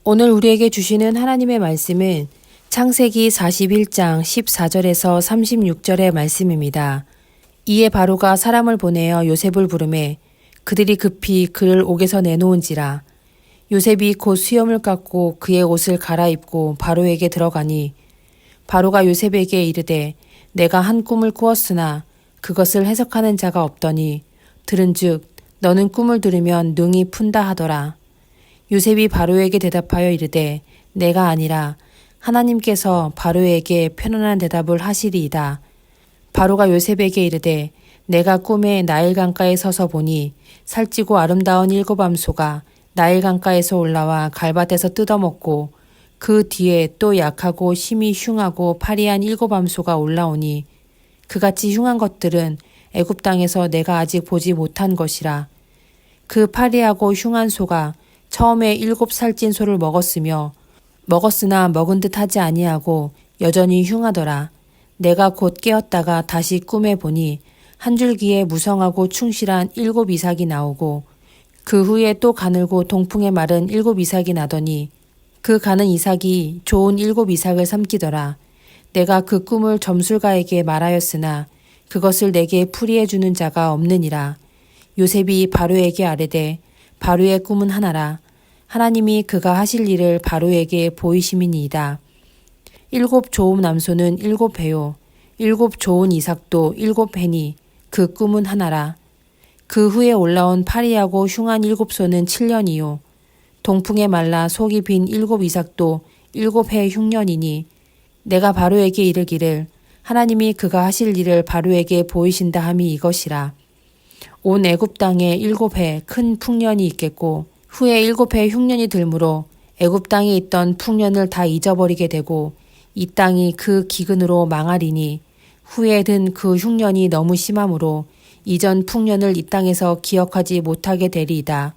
오늘 우리에게 주시는 하나님의 말씀은 창세기 41장 14절에서 36절의 말씀입니다. 이에 바로가 사람을 보내어 요셉을 부르매 그들이 급히 그를 옥에서 내놓은지라. 요셉이 곧 수염을 깎고 그의 옷을 갈아입고 바로에게 들어가니 바로가 요셉에게 이르되 내가 한 꿈을 꾸었으나 그것을 해석하는 자가 없더니 들은즉 너는 꿈을 들으면 능히 푼다 하더라. 요셉이 바로에게 대답하여 이르되 내가 아니라 하나님께서 바로에게 편안한 대답을 하시리이다. 바로가 요셉에게 이르되 내가 꿈에 나일 강가에 서서 보니 살찌고 아름다운 7암소가 나일 강가에서 올라와 갈밭에서 뜯어먹고 그 뒤에 또 약하고 심히 흉하고 파리한 7암소가 올라오니 그같이 흉한 것들은 애굽 땅에서 내가 아직 보지 못한 것이라. 그 파리하고 흉한 소가 처음에 7살찐 소를 먹었으나 먹은 듯 하지 아니하고 여전히 흉하더라. 내가 곧 깨었다가 다시 꿈에 보니 한 줄기에 무성하고 충실한 7이삭이 나오고 그 후에 또 가늘고 동풍에 마른 7이삭이 나더니 그 가는 이삭이 좋은 7이삭을 삼키더라. 내가 그 꿈을 점술가에게 말하였으나 그것을 내게 풀이해 주는 자가 없느니라. 요셉이 바로에게 아뢰되 바로의 꿈은 하나라. 하나님이 그가 하실 일을 바로에게 보이심이니이다. 7 좋은 남소는 7해요. 7 좋은 이삭도 7해니 그 꿈은 하나라. 그 후에 올라온 파리하고 흉한 7소는 7년이요. 동풍에 말라 속이 빈 7이삭도 7해 흉년이니 내가 바로에게 이르기를 하나님이 그가 하실 일을 바로에게 보이신다 함이 이것이라. 온 애굽 땅에 7해 큰 풍년이 있겠고 후에 7해 흉년이 들므로 애굽 땅에 있던 풍년을 다 잊어버리게 되고 이 땅이 그 기근으로 망하리니 후에 든 그 흉년이 너무 심하므로 이전 풍년을 이 땅에서 기억하지 못하게 되리이다.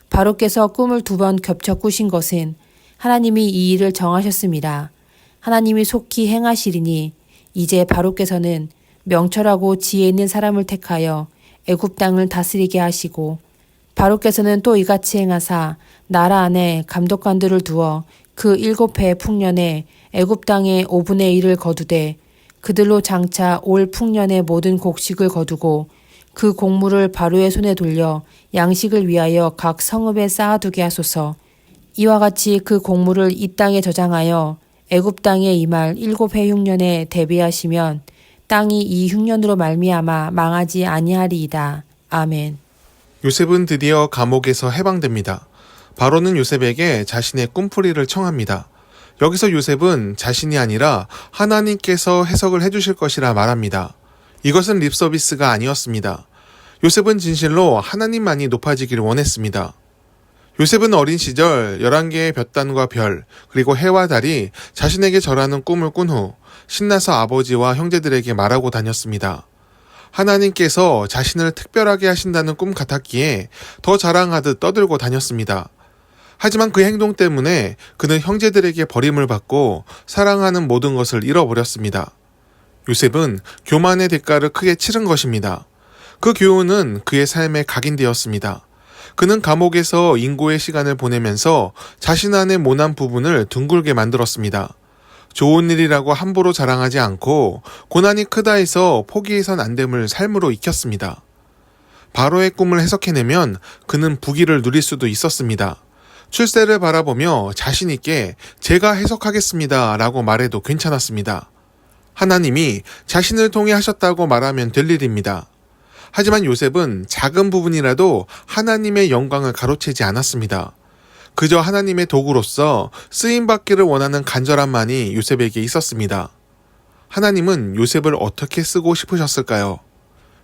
바로께서 꿈을 2번 겹쳐 꾸신 것은 하나님이 이 일을 정하셨습니다. 하나님이 속히 행하시리니 이제 바로께서는 명철하고 지혜 있는 사람을 택하여 애굽 땅을 다스리게 하시고 바로께서는 또 이같이 행하사 나라 안에 감독관들을 두어 그 7해 풍년에 애굽 땅의 5분의 1을 거두되 그들로 장차 올 풍년의 모든 곡식을 거두고 그 곡물을 바로의 손에 돌려 양식을 위하여 각 성읍에 쌓아두게 하소서. 이와 같이 그 곡물을 이 땅에 저장하여 애굽 땅에 임할 7해 흉년에 대비하시면 땅이 이 흉년으로 말미암아 망하지 아니하리이다. 아멘. 요셉은 드디어 감옥에서 해방됩니다. 바로는 요셉에게 자신의 꿈풀이를 청합니다. 여기서 요셉은 자신이 아니라 하나님께서 해석을 해주실 것이라 말합니다. 이것은 립서비스가 아니었습니다. 요셉은 진실로 하나님만이 높아지기를 원했습니다. 요셉은 어린 시절 11개의 볕단과 별, 그리고 해와 달이 자신에게 절하는 꿈을 꾼 후 신나서 아버지와 형제들에게 말하고 다녔습니다. 하나님께서 자신을 특별하게 하신다는 꿈 같았기에 더 자랑하듯 떠들고 다녔습니다. 하지만 그 행동 때문에 그는 형제들에게 버림을 받고 사랑하는 모든 것을 잃어버렸습니다. 요셉은 교만의 대가를 크게 치른 것입니다. 그 교훈은 그의 삶에 각인되었습니다. 그는 감옥에서 인고의 시간을 보내면서 자신 안의 모난 부분을 둥글게 만들었습니다. 좋은 일이라고 함부로 자랑하지 않고 고난이 크다 해서 포기해선 안 됨을 삶으로 익혔습니다. 바로의 꿈을 해석해내면 그는 부귀를 누릴 수도 있었습니다. 출세를 바라보며 자신 있게 제가 해석하겠습니다 라고 말해도 괜찮았습니다. 하나님이 자신을 통해 하셨다고 말하면 될 일입니다. 하지만 요셉은 작은 부분이라도 하나님의 영광을 가로채지 않았습니다. 그저 하나님의 도구로서 쓰임받기를 원하는 간절함만이 요셉에게 있었습니다. 하나님은 요셉을 어떻게 쓰고 싶으셨을까요?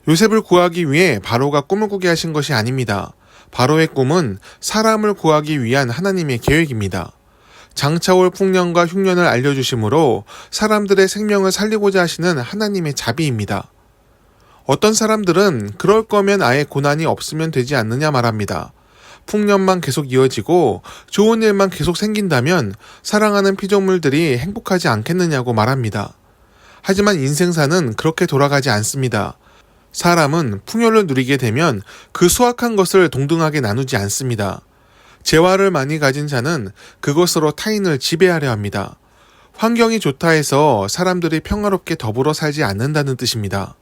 요셉을 구하기 위해 바로가 꿈을 꾸게 하신 것이 아닙니다. 바로의 꿈은 사람을 구하기 위한 하나님의 계획입니다. 장차 올 풍년과 흉년을 알려주심으로 사람들의 생명을 살리고자 하시는 하나님의 자비입니다. 어떤 사람들은 그럴 거면 아예 고난이 없으면 되지 않느냐 말합니다. 풍년만 계속 이어지고 좋은 일만 계속 생긴다면 사랑하는 피조물들이 행복하지 않겠느냐고 말합니다. 하지만 인생사는 그렇게 돌아가지 않습니다. 사람은 풍요를 누리게 되면 그 수확한 것을 동등하게 나누지 않습니다. 재화를 많이 가진 자는 그것으로 타인을 지배하려 합니다. 환경이 좋다 해서 사람들이 평화롭게 더불어 살지 않는다는 뜻입니다.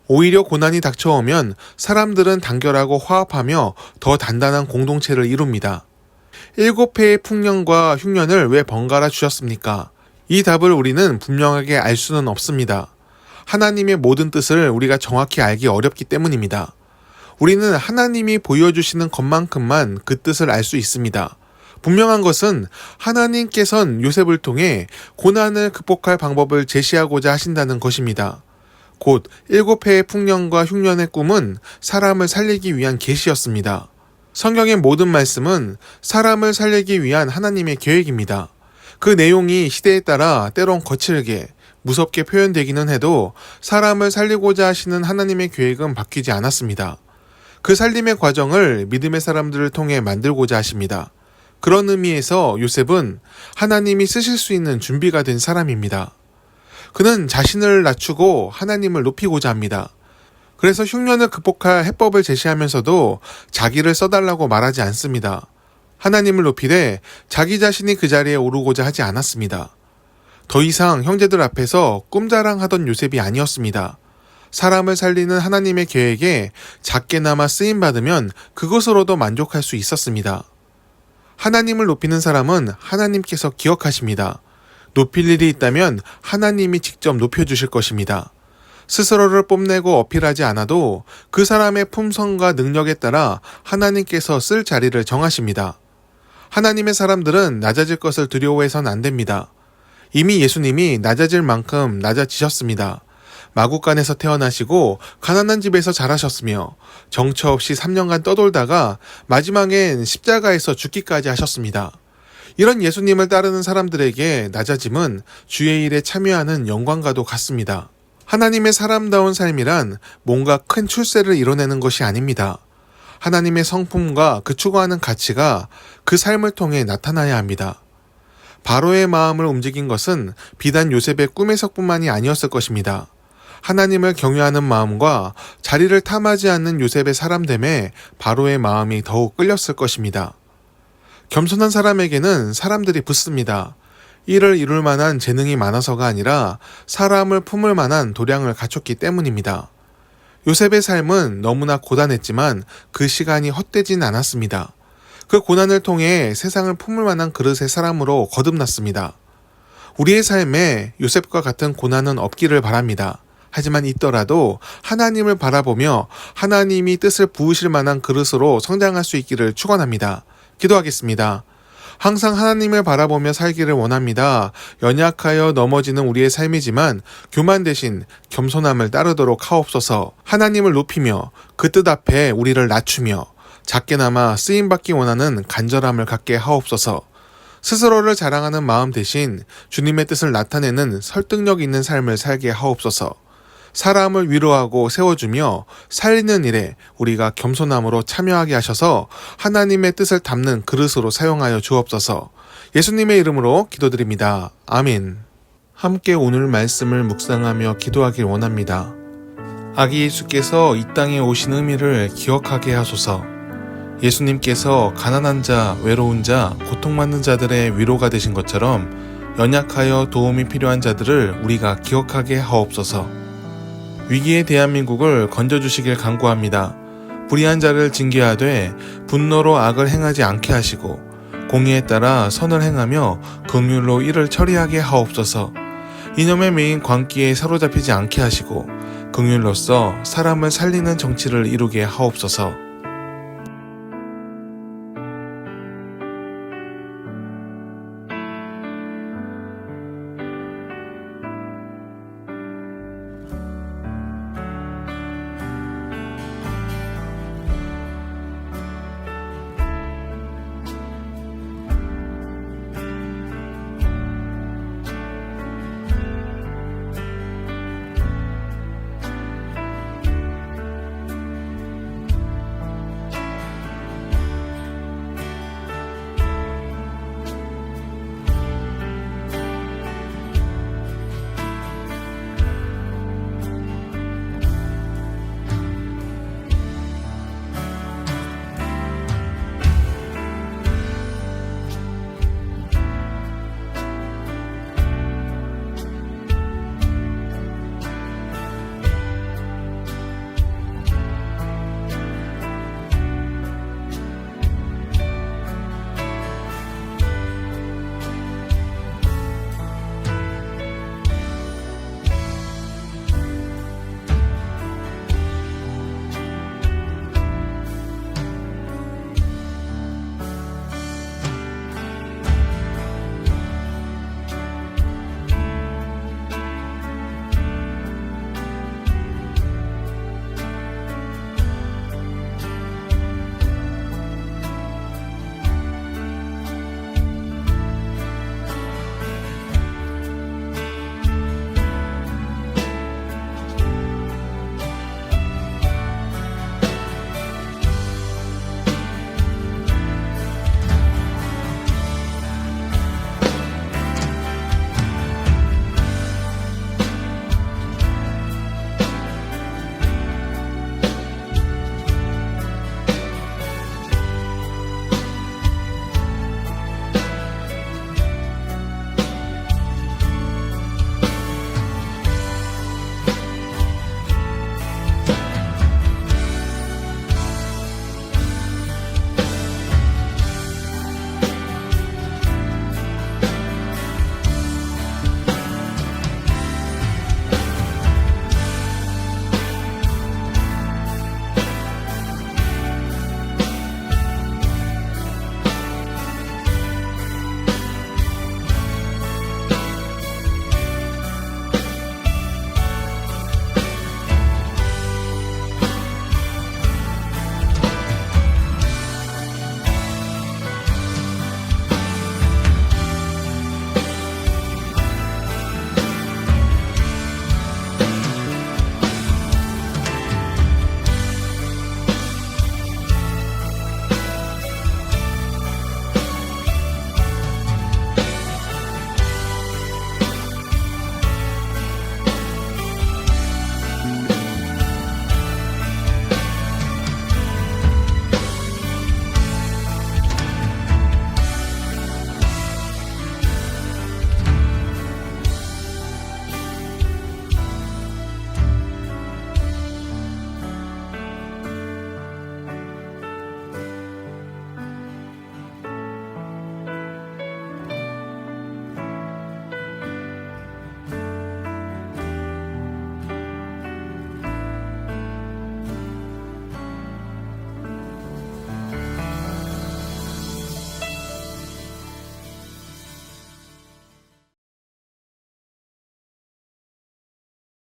오히려 고난이 닥쳐오면 사람들은 단결하고 화합하며 더 단단한 공동체를 이룹니다. 7회의 풍년과 흉년을 왜 번갈아 주셨습니까? 이 답을 우리는 분명하게 알 수는 없습니다. 하나님의 모든 뜻을 우리가 정확히 알기 어렵기 때문입니다. 우리는 하나님이 보여주시는 것만큼만 그 뜻을 알 수 있습니다. 분명한 것은 하나님께서는 요셉을 통해 고난을 극복할 방법을 제시하고자 하신다는 것입니다. 곧 7회의 풍년과 흉년의 꿈은 사람을 살리기 위한 계시였습니다. 성경의 모든 말씀은 사람을 살리기 위한 하나님의 계획입니다. 그 내용이 시대에 따라 때론 거칠게, 무섭게 표현되기는 해도 사람을 살리고자 하시는 하나님의 계획은 바뀌지 않았습니다. 그 살림의 과정을 믿음의 사람들을 통해 만들고자 하십니다. 그런 의미에서 요셉은 하나님이 쓰실 수 있는 준비가 된 사람입니다. 그는 자신을 낮추고 하나님을 높이고자 합니다. 그래서 흉년을 극복할 해법을 제시하면서도 자기를 써달라고 말하지 않습니다. 하나님을 높이되 자기 자신이 그 자리에 오르고자 하지 않았습니다. 더 이상 형제들 앞에서 꿈자랑하던 요셉이 아니었습니다. 사람을 살리는 하나님의 계획에 작게나마 쓰임받으면 그것으로도 만족할 수 있었습니다. 하나님을 높이는 사람은 하나님께서 기억하십니다. 높일 일이 있다면 하나님이 직접 높여주실 것입니다. 스스로를 뽐내고 어필하지 않아도 그 사람의 품성과 능력에 따라 하나님께서 쓸 자리를 정하십니다. 하나님의 사람들은 낮아질 것을 두려워해서는 안 됩니다. 이미 예수님이 낮아질 만큼 낮아지셨습니다. 마구간에서 태어나시고 가난한 집에서 자라셨으며 정처 없이 3년간 떠돌다가 마지막엔 십자가에서 죽기까지 하셨습니다. 이런 예수님을 따르는 사람들에게 낮아짐은 주의 일에 참여하는 영광과도 같습니다. 하나님의 사람다운 삶이란 뭔가 큰 출세를 이뤄내는 것이 아닙니다. 하나님의 성품과 그 추구하는 가치가 그 삶을 통해 나타나야 합니다. 바로의 마음을 움직인 것은 비단 요셉의 꿈에서뿐만이 아니었을 것입니다. 하나님을 경외하는 마음과 자리를 탐하지 않는 요셉의 사람됨에 바로의 마음이 더욱 끌렸을 것입니다. 겸손한 사람에게는 사람들이 붙습니다. 이를 이룰 만한 재능이 많아서가 아니라 사람을 품을 만한 도량을 갖췄기 때문입니다. 요셉의 삶은 너무나 고단했지만 그 시간이 헛되진 않았습니다. 그 고난을 통해 세상을 품을 만한 그릇의 사람으로 거듭났습니다. 우리의 삶에 요셉과 같은 고난은 없기를 바랍니다. 하지만 있더라도 하나님을 바라보며 하나님이 뜻을 부으실 만한 그릇으로 성장할 수 있기를 축원합니다. 기도하겠습니다. 항상 하나님을 바라보며 살기를 원합니다. 연약하여 넘어지는 우리의 삶이지만 교만 대신 겸손함을 따르도록 하옵소서. 하나님을 높이며 그 뜻 앞에 우리를 낮추며 작게나마 쓰임받기 원하는 간절함을 갖게 하옵소서. 스스로를 자랑하는 마음 대신 주님의 뜻을 나타내는 설득력 있는 삶을 살게 하옵소서. 사람을 위로하고 세워주며 살리는 일에 우리가 겸손함으로 참여하게 하셔서 하나님의 뜻을 담는 그릇으로 사용하여 주옵소서. 예수님의 이름으로 기도드립니다. 아멘. 함께 오늘 말씀을 묵상하며 기도하길 원합니다. 아기 예수께서 이 땅에 오신 의미를 기억하게 하소서. 예수님께서 가난한 자, 외로운 자, 고통받는 자들의 위로가 되신 것처럼 연약하여 도움이 필요한 자들을 우리가 기억하게 하옵소서. 위기의 대한민국을 건져주시길 간구합니다. 불의한 자를 징계하되 분노로 악을 행하지 않게 하시고 공의에 따라 선을 행하며 긍휼로 이를 처리하게 하옵소서. 이념에 매인 광기에 사로잡히지 않게 하시고 긍휼로써 사람을 살리는 정치를 이루게 하옵소서.